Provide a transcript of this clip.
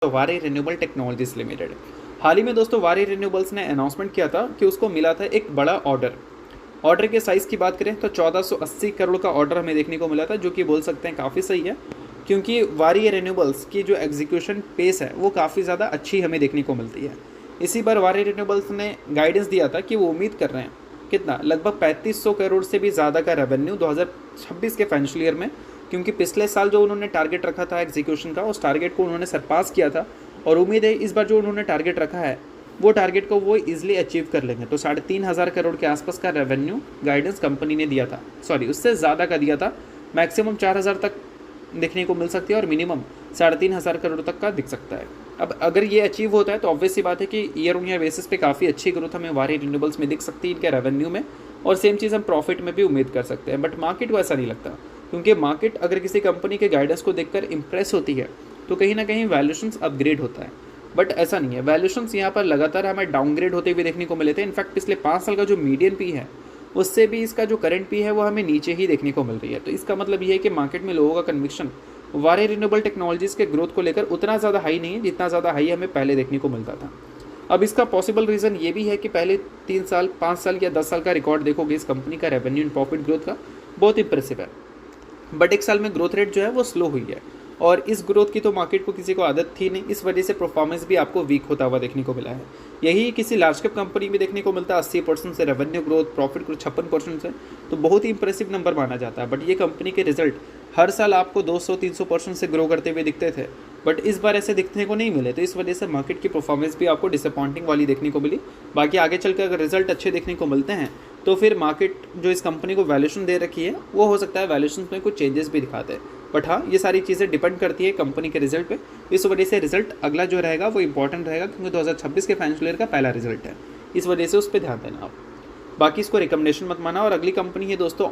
वारी renewable technologies limited. हाल ही में दोस्तों वारी रिन्यूएबल्स ने अनाउंसमेंट किया था कि उसको मिला था एक बड़ा ऑर्डर के साइज़ की बात करें तो 1480 करोड़ का ऑर्डर हमें देखने को मिला था, जो कि बोल सकते हैं काफ़ी सही है, क्योंकि वारी रिन्यूएबल्स की जो एग्जीक्यूशन पेस है वो काफ़ी ज़्यादा अच्छी हमें देखने को मिलती है। इसी बार वारी रिन्यूएबल्स ने गाइडेंस दिया था कि वो उम्मीद कर रहे हैं कितना, लगभग 3500 करोड़ से भी ज़्यादा का रेवेन्यू 2026 के फाइनेंशियल ईयर में, क्योंकि पिछले साल जो उन्होंने टारगेट रखा था एग्जीक्यूशन का, उस टारगेट को उन्होंने सरपास किया था और उम्मीद है इस बार जो उन्होंने टारगेट रखा है वो टारगेट को वो इजीली अचीव कर लेंगे। तो 3500 करोड़ के आसपास का रेवेन्यू गाइडेंस कंपनी ने दिया था, सॉरी उससे ज़्यादा का दिया था। मैक्सिमम 4000 तक देखने को मिल सकती है और मिनिमम 3500 करोड़ तक का दिख सकता है। अब अगर ये अचीव होता है तो ऑब्वियस सी बात है कि ईयर ऑन ईयर बेसिस पे काफ़ी अच्छी ग्रोथ हमें वारी रिन्यूएबल्स में दिख सकती है इनके रेवेन्यू में, और सेम चीज़ हम प्रॉफिट में भी उम्मीद कर सकते हैं। बट मार्केट को ऐसा नहीं लगता, क्योंकि मार्केट अगर किसी कंपनी के गाइडेंस को देखकर इंप्रेस होती है तो कहीं ना कहीं वैल्यूशंस अपग्रेड होता है। बट ऐसा नहीं है, वैल्यूशंस यहाँ पर लगातार हमें डाउनग्रेड होते हुए देखने को मिले थे। इनफैक्ट पिछले 5 साल का जो मीडियन पी है उससे भी इसका जो करंट पी है वो हमें नीचे ही देखने को मिल रही है। तो इसका मतलब ये है कि मार्केट में लोगों का कन्विक्शन वारी रिन्यूएबल टेक्नोलॉजीज़ के ग्रोथ को लेकर उतना ज़्यादा हाई नहीं है जितना ज़्यादा हाई हमें पहले देखने को मिलता था। अब इसका पॉसिबल रीज़न ये भी है कि पहले 3 साल 5 साल या 10 साल का रिकॉर्ड देखोगे इस कंपनी का रेवेन्यू एंड प्रॉफिट ग्रोथ का, बहुत इंप्रेसिव है। बट एक साल में ग्रोथ रेट जो है वो स्लो हुई है, और इस ग्रोथ की तो मार्केट को किसी को आदत थी नहीं, इस वजह से परफॉर्मेंस भी आपको वीक होता हुआ देखने को मिला है। यही किसी लार्ज कैप कंपनी में देखने को मिलता है 80% से रेवेन्यू ग्रोथ, प्रॉफिट ग्रोथ 56% से, तो बहुत ही इंप्रेसिव नंबर माना जाता है। बट ये कंपनी के रिजल्ट हर साल आपको 200-300% से ग्रो करते हुए दिखते थे, बट इस बार ऐसे दिखने को नहीं मिले। तो इस वजह से मार्केट की परफॉर्मेंस भी आपको डिसअपॉइंटिंग वाली देखने को मिली। बाकी आगे चलकर अगर रिजल्ट अच्छे देखने को मिलते हैं तो फिर मार्केट जो इस कंपनी को वैल्यूएशन दे रखी है वो हो सकता है वैल्यूएशन में कुछ चेंजेस भी दिखाते हैं। बट हाँ, ये सारी चीज़ें डिपेंड करती है कंपनी के रिजल्ट पे। इस वजह से रिजल्ट अगला जो रहेगा वो इंपॉर्टेंट रहेगा, क्योंकि 2026 के फाइनेंशियल ईयर का पहला रिजल्ट है, इस वजह से उस पर ध्यान देना आप। बाकी इसको रिकमेंडेशन मत माना। और अगली कंपनी है दोस्तों